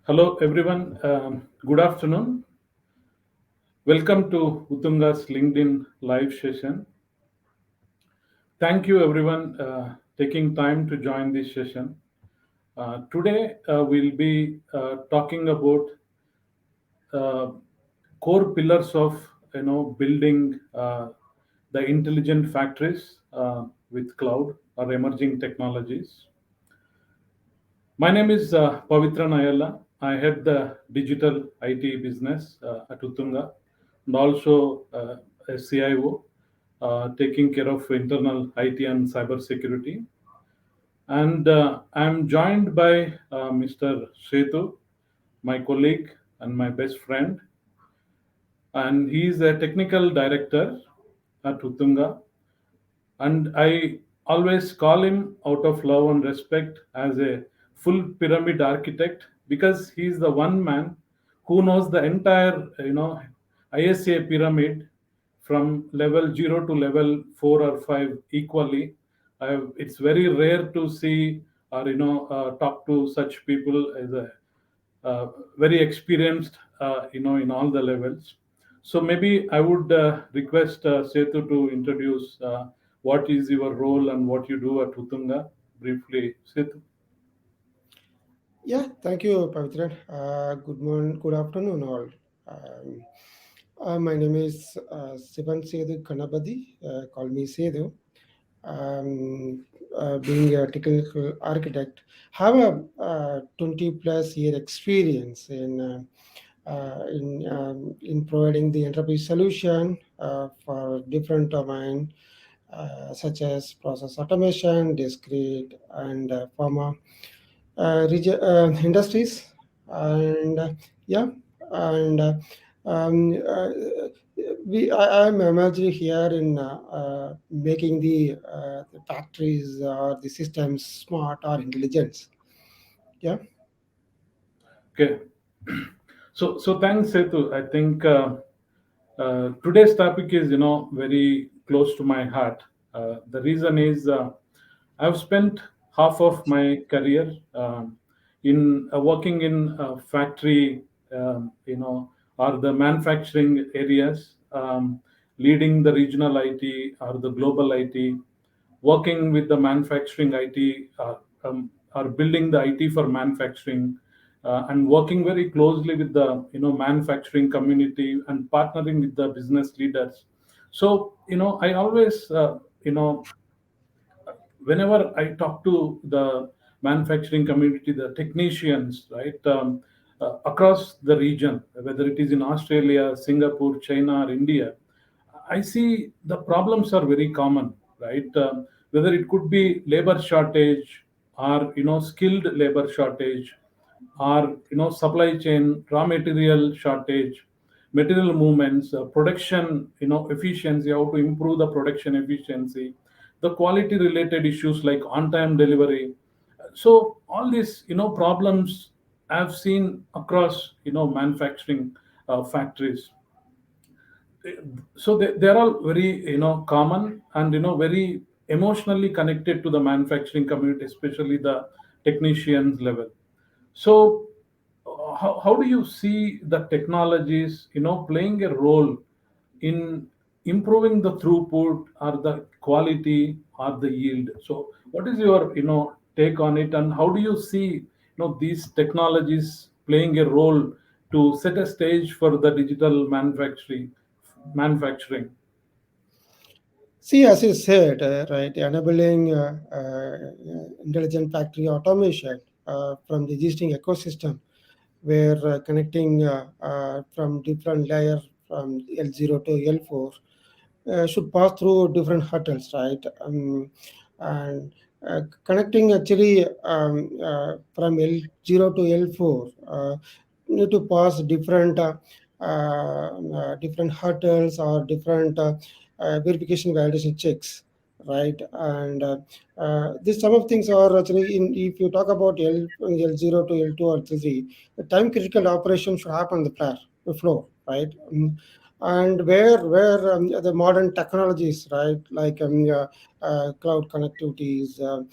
Hello, everyone. Good afternoon. Welcome to Utthunga's LinkedIn live session. Thank you, everyone, taking time to join this session. Today, we'll be talking about uh, core pillars of building the intelligent factories with cloud or emerging technologies. My name is Pavithran Ayyala. I head the digital IT business at Utthunga and also a CIO taking care of internal IT and cybersecurity. And I'm joined by Mr. Setu, my colleague and my best friend, and he is a technical director at Utthunga, and I always call him out of love and respect as a full pyramid architect because he's the one man who knows the entire ISA pyramid from level 0 to level 4 or 5 equally. It's very rare to see or talk to such people as a very experienced, in all the levels. So maybe I would request Setu to introduce what is your role and what you do at Utthunga briefly. Setu. Yeah, thank you, Pavitran. Good morning, good afternoon, all. Um, my name is Sivansetu G. Call me Sedu. Being a technical architect, have a 20 plus year experience in providing the enterprise solution for different domain such as process automation, discrete, and pharma industries. And yeah, and um, uh, I'm emerging here in making the factories or the systems smart or intelligent. Yeah. Okay. So thanks, Setu. I think today's topic is very close to my heart. The reason is I've spent half of my career in working in factory, or the manufacturing areas, leading the regional IT or the global IT, working with the manufacturing IT, or building the IT for manufacturing, and working very closely with the manufacturing community and partnering with the business leaders. So I always whenever I talk to the manufacturing community, the technicians, right, across the region, whether it is in Australia, Singapore, China, or India, I see the problems are very common, right? Whether it could be labor shortage or skilled labor shortage, or supply chain raw material shortage, material movements, production efficiency, how to improve the production efficiency, the quality related issues like on time delivery. So all these problems I've seen across manufacturing factories. So they're all very common and very emotionally connected to the manufacturing community, especially the technicians level. So how do you see the technologies playing a role in improving the throughput or the quality or the yield? So what is your take on it, and how do you see these technologies playing a role to set a stage for the digital manufacturing? See, as you said, right, enabling intelligent factory automation from the existing ecosystem, where connecting from different layer from L0 to L4 should pass through different hurdles, right? And connecting actually from L0 to L4 need to pass different hurdles or different verification validation checks, right? And this some of things are actually in. If you talk about L0 to L2 or L3, the time critical operation should happen on the floor, right? And where the modern technologies, right, like cloud connectivities or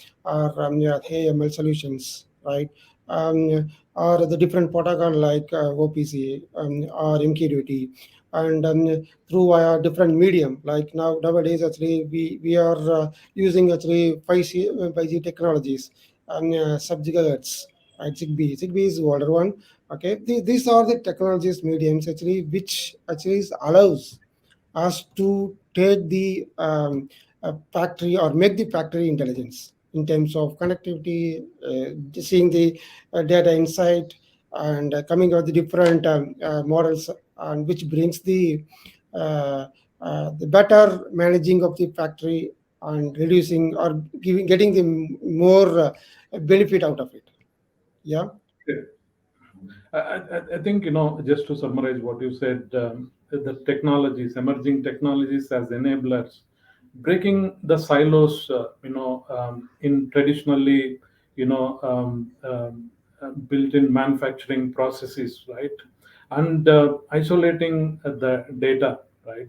yeah, AML solutions, right, or the different protocol like OPC or MQTT, and through different medium. Like nowadays, actually, we are using actually 5G technologies and sub-gigahertz. Right, Zigbee is the older one. Okay, these are the technologies mediums actually which actually allows us to take the factory or make the factory intelligence in terms of connectivity, seeing the data insight, and coming out the different models, and which brings the better managing of the factory and reducing or getting the more benefit out of it. Yeah. Yeah. I think, just to summarize what you said, the technologies, emerging technologies as enablers, breaking the silos, in traditionally, built-in manufacturing processes, right? And isolating the data, right?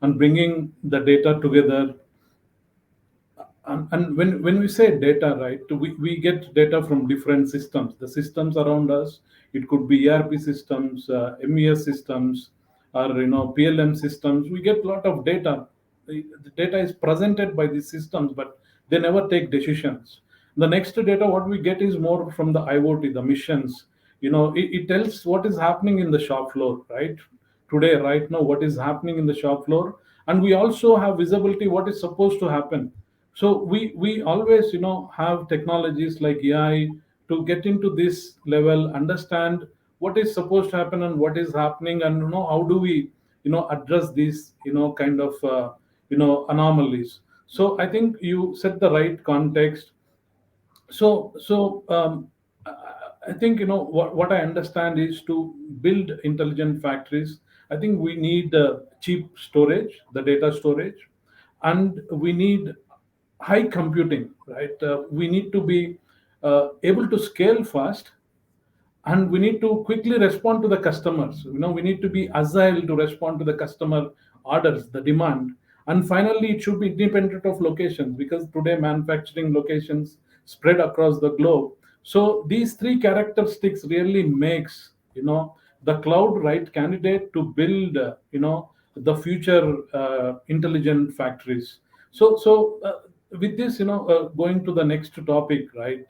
And bringing the data together. And when we say data, right, we get data from different systems. The systems around us, it could be ERP systems, MES systems, or PLM systems. We get a lot of data. The data is presented by these systems, but they never take decisions. The next data what we get is more from the IoT, the missions. It tells what is happening in the shop floor, right? Today, right now, what is happening in the shop floor, and we also have visibility what is supposed to happen. So we always have technologies like AI to get into this level, understand what is supposed to happen and what is happening, and how do we address these kind of anomalies. So I think you set the right context. So I think what I understand is to build intelligent factories. I think we need cheap storage, the data storage, and we need high computing, right? We need to be able to scale fast, and we need to quickly respond to the customers. We need to be agile to respond to the customer orders, the demand. And finally, it should be independent of locations, because today manufacturing locations spread across the globe. So these three characteristics really makes the cloud right candidate to build the future intelligent factories. With this, going to the next topic, right?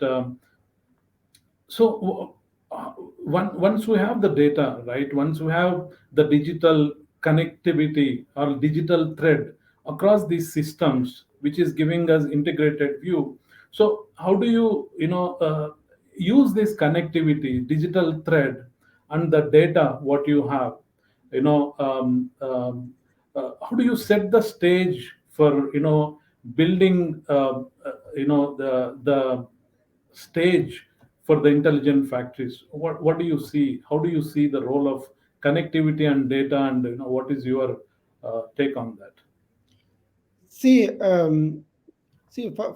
So once we have the data, right, once we have the digital connectivity or digital thread across these systems, which is giving us integrated view. So how do you use this connectivity, digital thread, and the data what you have, you know how do you set the stage for building the stage for the intelligent factories? What do you see? How do you see the role of connectivity and data, and what is your take on that? See,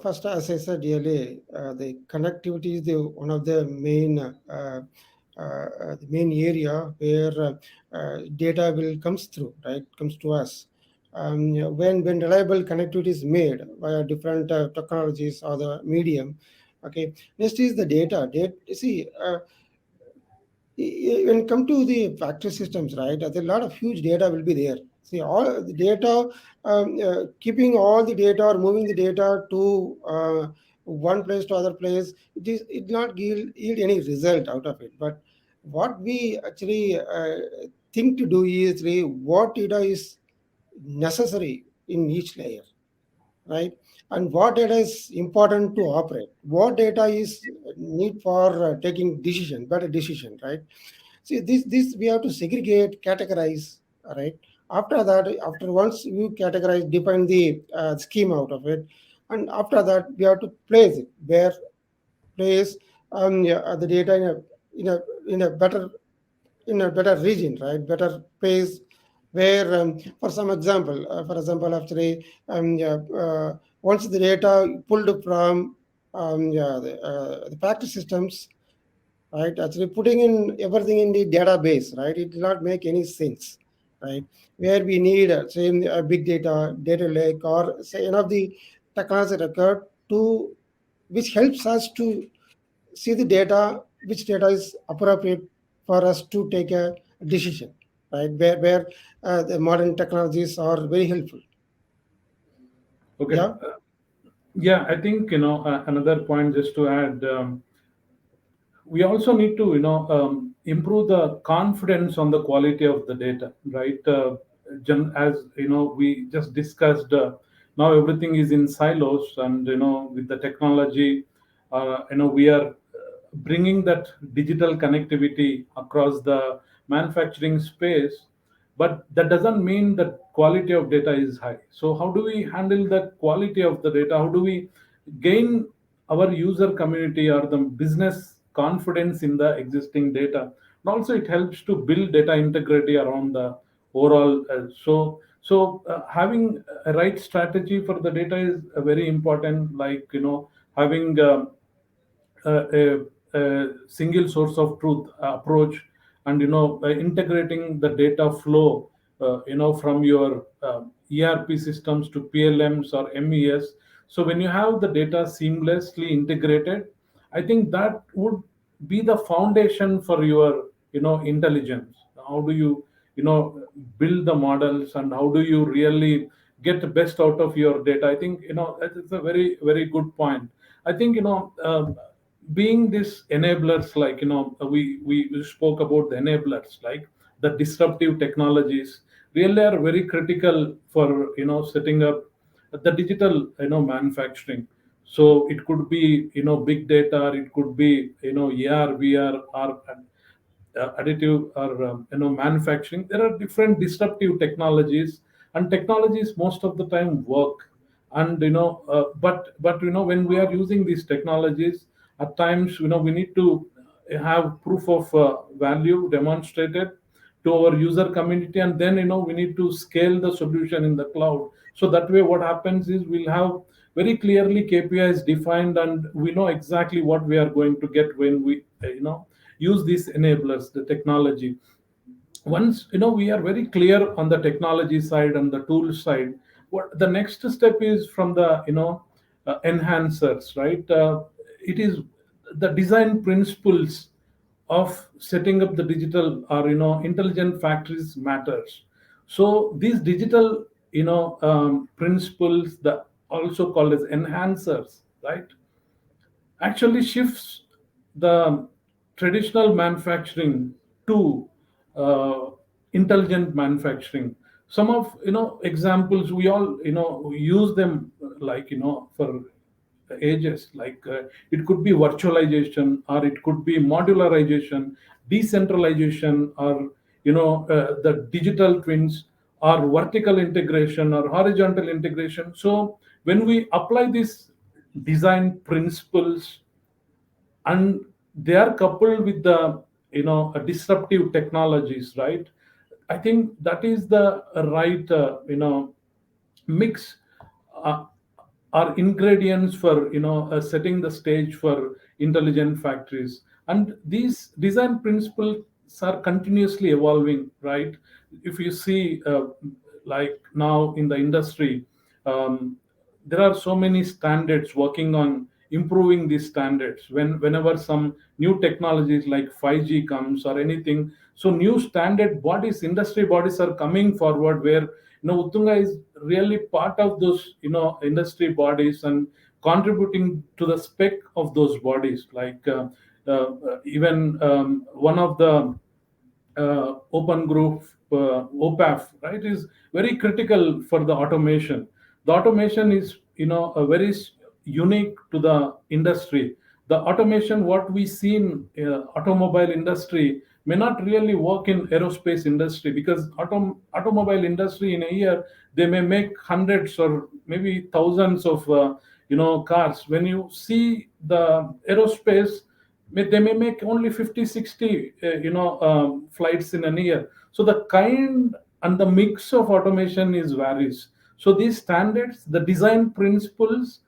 first, as I said earlier, the connectivity is one of the the main area where data will comes through, right? Comes to us. When reliable connectivity is made via different technologies or the medium. Okay. Next is the data. See, when it come to the factory systems, right, a lot of huge data will be there. See, all the data, keeping all the data or moving the data to one place to other place, it not yield any result out of it. But what we actually think to do is really what data is necessary in each layer, right? And what data is important to operate, what data is need for taking decision, better decision, right? See, this we have to segregate, categorize, all right? After that, after once you categorize, define the scheme out of it, and after that we have to place it where place yeah, the data in a in a better in a better region, right? Better place where, for example, actually, yeah, once the data pulled from yeah, the factory systems, right? Actually, putting in everything in the database, right? It will not make any sense, right? Where we need, say, a big data lake, or say, the technology record to which helps us to see the data which data is appropriate for us to take a decision, right? Where the modern technologies are very helpful. Okay. Yeah. Yeah, I think another point just to add. We also need to improve the confidence on the quality of the data, right? As we just discussed, now everything is in silos, and with the technology, we are bringing that digital connectivity across the manufacturing space, but that doesn't mean that quality of data is high. So how do we handle that quality of the data? How do we gain our user community or the business confidence in the existing data? And also it helps to build data integrity around the overall. Having a right strategy for the data is very important, like having a single source of truth approach, and integrating the data flow from your ERP systems to PLMs or MES. So when you have the data seamlessly integrated, I think that would be the foundation for your intelligence. How do you build the models, and how do you really get the best out of your data? I think it's a very very good point. I think being these enablers, like we spoke about the enablers, like the disruptive technologies really are very critical for setting up the digital manufacturing. So it could be big data, or it could be AR VR, or additive, or manufacturing. There are different disruptive technologies, and technologies most of the time work. And but when we are using these technologies, at times we need to have proof of value demonstrated to our user community, and then we need to scale the solution in the cloud. So that way what happens is we'll have very clearly KPIs defined, and we know exactly what we are going to get when we use these enablers, the technology. Once we are very clear on the technology side and the tool side, what the next step is from the enhancers, right? It is the design principles of setting up the digital or intelligent factories matters. So these digital principles, the also called as enhancers, right, actually shifts the traditional manufacturing to uh, intelligent manufacturing. Some of examples we all use them, like for ages, like it could be virtualization, or it could be modularization, decentralization, or the digital twins, or vertical integration, or horizontal integration. So when we apply these design principles, and they are coupled with the disruptive technologies, right, I think that is the right mix, uh, are ingredients for setting the stage for intelligent factories. And these design principles are continuously evolving, right? If you see, like now in the industry, um, there are so many standards working on improving these standards. Whenever some new technologies like 5G comes or anything, so new standard bodies, industry bodies are coming forward, where Uttunga is really part of those industry bodies, and contributing to the spec of those bodies, like even one of the open group, OPAF, right, is very critical for the automation. The automation is a very unique to the industry. The automation what we see in automobile industry may not really work in aerospace industry, because automobile industry in a year they may make hundreds or maybe thousands of cars. When you see the aerospace, they may make only 50, 60 flights in a year. So the kind and the mix of automation is varies. So these standards, the design principles,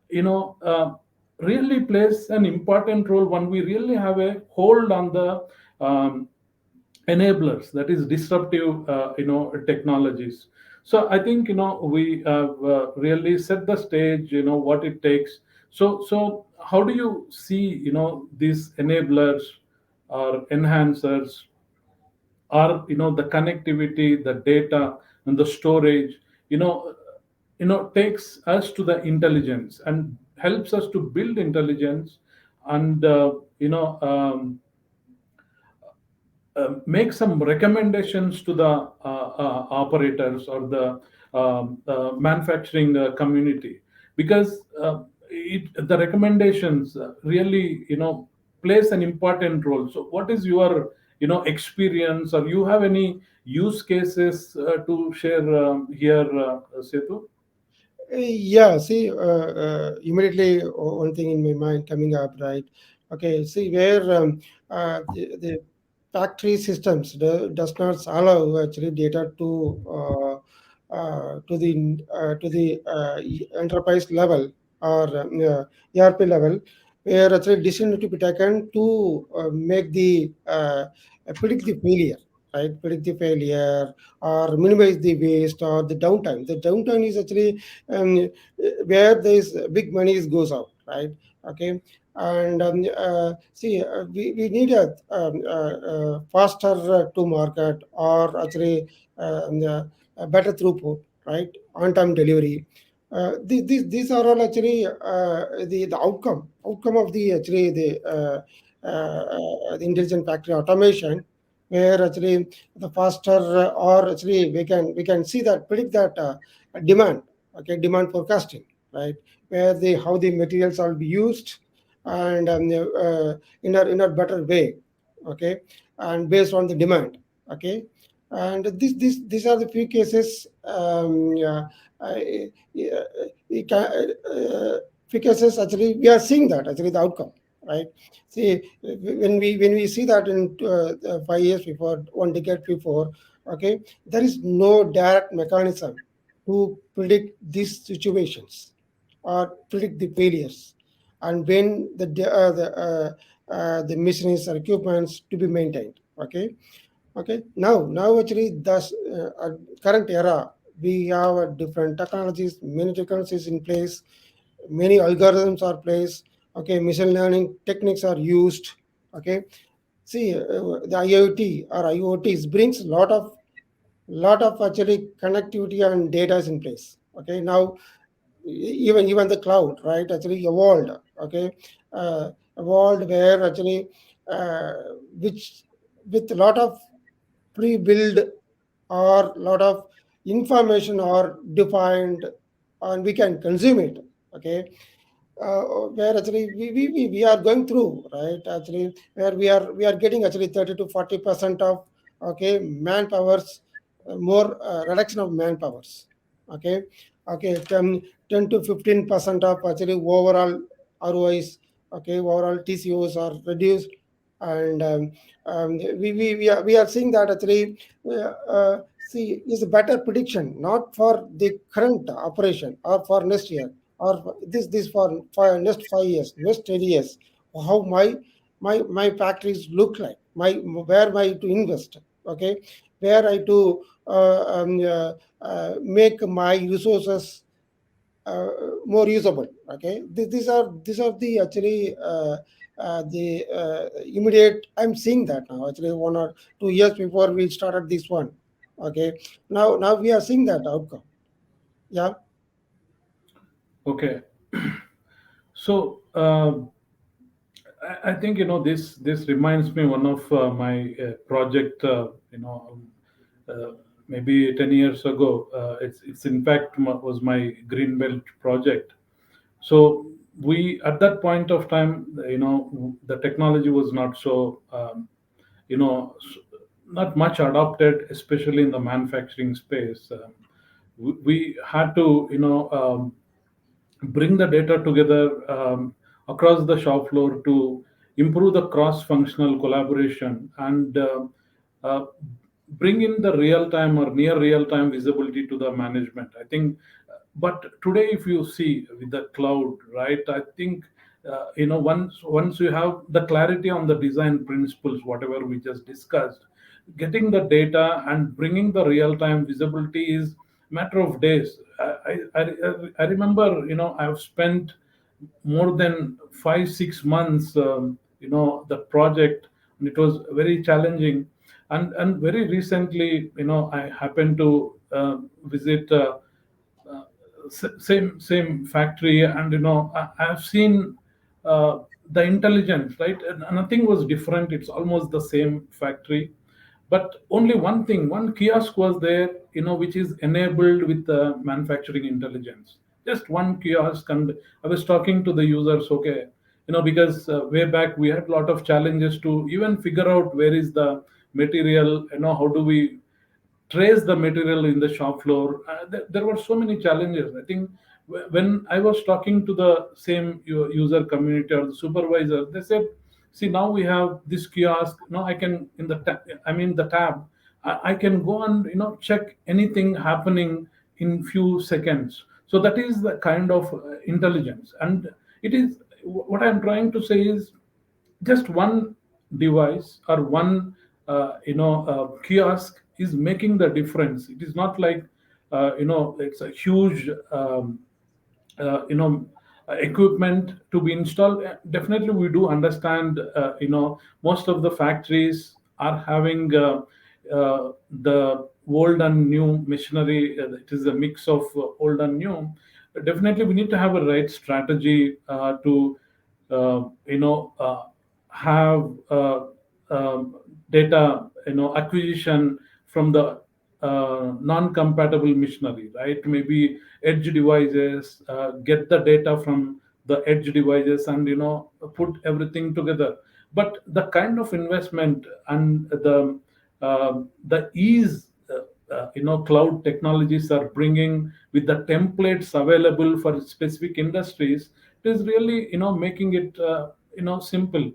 you know uh, really plays an important role when we really have a hold on the enablers, that is disruptive technologies. So I think we have really set the stage, what it takes. So how do you see, these enablers or enhancers, or the connectivity, the data, and the storage, you know takes us to the intelligence and helps us to build intelligence, and make some recommendations to the operators or the manufacturing community, because the recommendations really plays an important role. So what is your experience, or you have any use cases to share here, Setu? Yeah, see, immediately one thing in my mind coming up, right? Okay, see where the factory systems does not allow actually data to the enterprise level or ERP level, where actually decision to be taken to make the predict the failure, right? Predict the failure or minimize the waste or the downtime. The downtime is actually where this big money goes out, right? Okay, and we need a faster to market, or actually a better throughput, right? On time delivery. These are all actually the outcome of the actually the intelligent factory automation, where actually the faster or actually we can see that predict that demand, okay, demand forecasting, right? Where the how the materials are be used, and in a better way, okay, and based on the demand, okay. And these are the few cases, yeah, yeah, few cases actually we are seeing that actually the outcome, right? See, when we see that in 5 years before, one decade before, okay, there is no direct mechanism to predict these situations or predict the failures, and when the machines or equipments to be maintained. Okay, okay. Now actually this current era, we have different technologies, many technologies in place, many algorithms are placed. Okay, machine learning techniques are used. Okay, see, the IoT or IoTs brings lot of actually connectivity and data is in place. Okay, now even the cloud, right, actually evolved. Okay, evolved where actually uh, which with a lot of pre-built or lot of information are defined, and we can consume it. Okay, where actually we are going through, right, actually where we are getting actually 30 to 40% of, okay, manpowers, more reduction of manpowers. Okay, okay, 10 to 15% of actually overall ROIs, okay, overall TCOs are reduced. And we are seeing that actually see is a better prediction, not for the current operation or for next year, or this for next 5 years, next 10 years, how my factories look like, my where I to invest, okay, where I to make my resources uh, more usable. Okay, these are the actually the immediate. I'm seeing that now. Actually, 1 or 2 years before we started this one. Okay, now we are seeing that outcome. Yeah. Okay. So I think this reminds me one of my project. Uh, Maybe 10 years ago. It's in fact was my green belt project. So we at that point of time, the technology was not so you know s- not much adopted, especially in the manufacturing space. We had to bring the data together across the shop floor to improve the cross-functional collaboration, and uh, bring in the real-time or near real-time visibility to the management. I think, but today, if you see with the cloud, right? I think once you have the clarity on the design principles, whatever we just discussed, getting the data and bringing the real-time visibility is matter of days. I remember, I've spent more than 5 6 months, the project, and it was very challenging. And very recently, I happened to visit uh, same factory, and I've seen the intelligence, right? And nothing was different, it's almost the same factory, but only one kiosk was there, which is enabled with the manufacturing intelligence. Just one kiosk, and I was talking to the users. Okay, because way back we had a lot of challenges to even figure out where is the material, how do we trace the material in the shop floor. There were so many challenges. I think when I was talking to the same user community or the supervisor, they said, "See, now we have this kiosk. Now I can in the the tab. I can go and check anything happening in few seconds." So that is the kind of intelligence, and it is what I'm trying to say is just one device or one kiosk is making the difference. It is not like it's a huge equipment to be installed. Definitely we do understand, most of the factories are having the old and new machinery. It is a mix of old and new. Definitely we need to have a right strategy to have data acquisition from the non-compatible machinery, right? Maybe edge devices, get the data from the edge devices, and put everything together. But the kind of investment and the ease cloud technologies are bringing with the templates available for specific industries, it is really making it simple.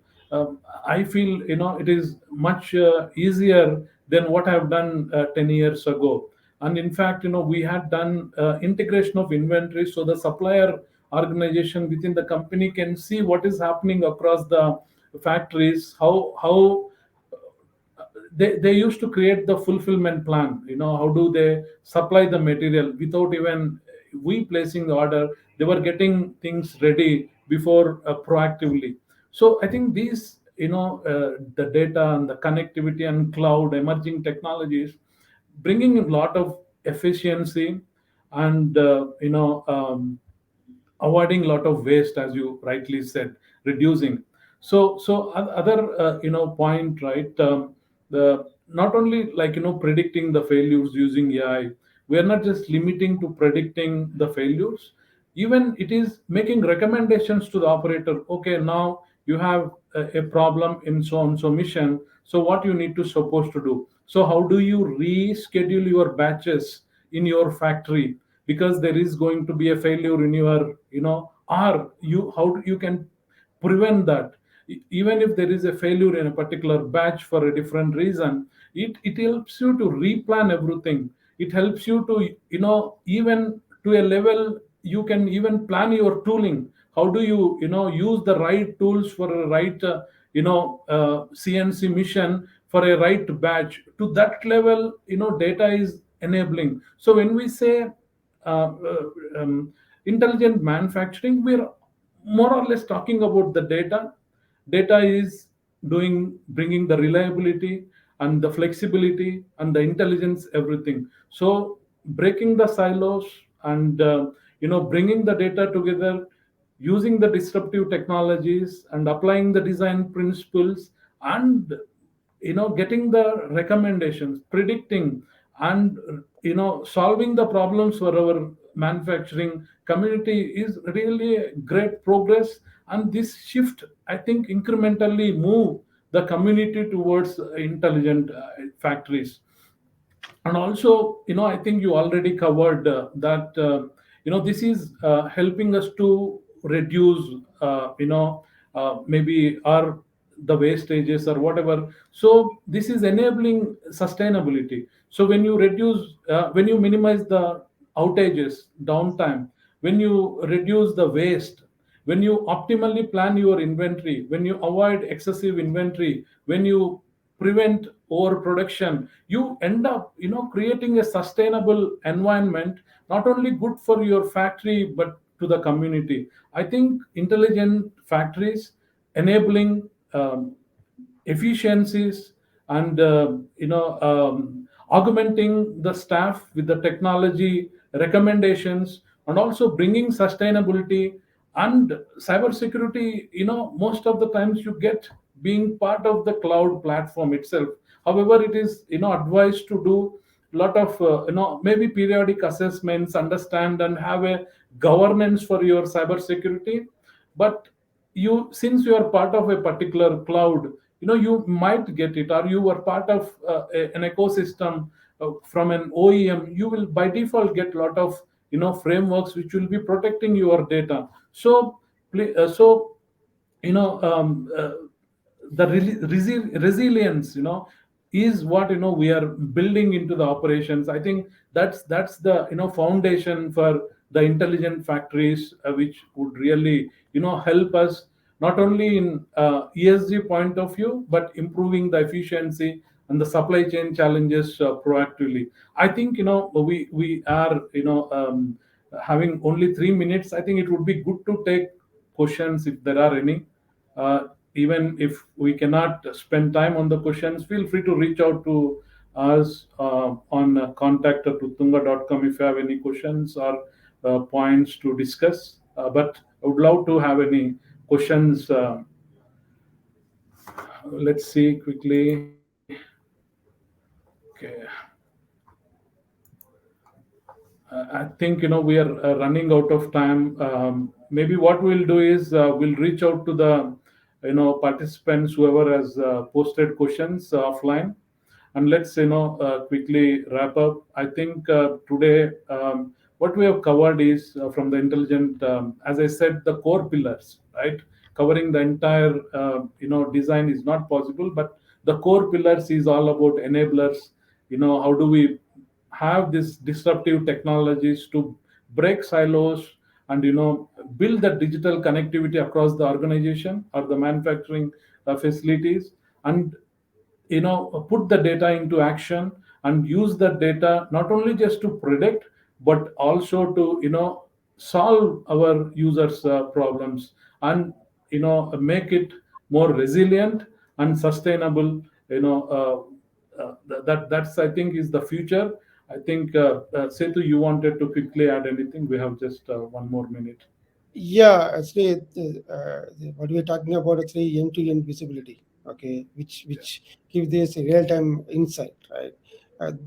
I feel it is much easier than what I've done 10 years ago. And in fact, we had done integration of inventory, so the supplier organization within the company can see what is happening across the factories, how they used to create the fulfillment plan. How do they supply the material without even we placing the order? They were getting things ready before, proactively. So I think these, the data and the connectivity and cloud emerging technologies bringing a lot of efficiency, and avoiding a lot of waste, as you rightly said, reducing. Other point, right? The not only like predicting the failures using AI, we are not just limiting to predicting the failures. Even it is making recommendations to the operator. Okay, now you have a problem in so and so mission, so what you need to supposed to do? So how do you reschedule your batches in your factory, because there is going to be a failure in your, or you, how you can prevent that. Even if there is a failure in a particular batch for a different reason, it helps you to replan everything. It helps you to, even to a level, you can even plan your tooling. How do you, use the right tools for a right CNC mission for a right batch? To that level, data is enabling. So when we say uh, intelligent manufacturing, we're more or less talking about the data. Data is bringing the reliability and the flexibility and the intelligence, everything. So breaking the silos, and bringing the data together, using the disruptive technologies and applying the design principles, and getting the recommendations, predicting, and solving the problems for our manufacturing community is really a great progress. And this shift, I think, incrementally move the community towards intelligent factories. And also, I think you already covered that this is helping us to reduce maybe our the wastages or whatever. So this is enabling sustainability. So when you minimize the outages, downtime, when you reduce the waste, when you optimally plan your inventory, when you avoid excessive inventory, when you prevent overproduction, you end up creating a sustainable environment, not only good for your factory, but to the community. I think intelligent factories enabling efficiencies and augmenting the staff with the technology recommendations, and also bringing sustainability and cybersecurity. Most of the times you get being part of the cloud platform itself. However, it is advised to do lot of maybe periodic assessments, understand and have a governance for your cybersecurity. But you, since you are part of a particular cloud, you might get it, or you are part of an ecosystem from an OEM, you will by default get a lot of frameworks which will be protecting your data. So so you know the resilience is what we are building into the operations. I think that's the foundation for the intelligent factories, which would really help us not only in ESG point of view, but improving the efficiency and the supply chain challenges proactively. I think we are having only 3 minutes. I think it would be good to take questions if there are any. Even if we cannot spend time on the questions, feel free to reach out to us on contact@utthunga.com if you have any questions or points to discuss. But I would love to have any questions. Let's see quickly. Okay. I think we are running out of time. Maybe what we'll do is we'll reach out to the participants, whoever has posted questions offline, and let's quickly wrap up. I think today what we have covered is from the intelligent, as I said, the core pillars, right? Covering the entire design is not possible, but the core pillars is all about enablers. How do we have these disruptive technologies to break silos and build that digital connectivity across the organization or the manufacturing facilities, and put the data into action and use that data not only just to predict, but also to solve our users problems, and make it more resilient and sustainable. That's, I think, is the future. I think Setu, you wanted to quickly add anything? We have just 1 more minute. Yeah, actually, what we're talking about actually end-to-end visibility, okay, Yeah. which give this real-time insight, right?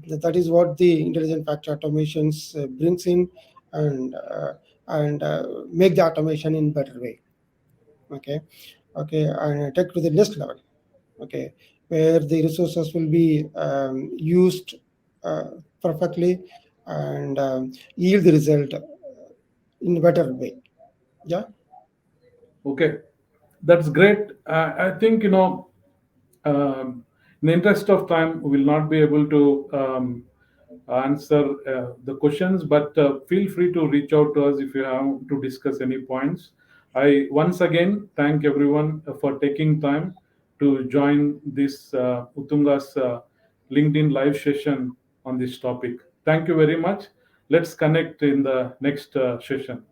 That is what the intelligent factory automations brings in, and make the automation in better way, okay, and take to the next level, okay, where the resources will be used uh, perfectly, and yield the result in a better way. Yeah. Okay, that's great. I think in the interest of time, we will not be able to answer the questions, but feel free to reach out to us if you have to discuss any points. I once again thank everyone for taking time to join this Uttunga's LinkedIn live session on this topic. Thank you very much. Let's connect in the next session.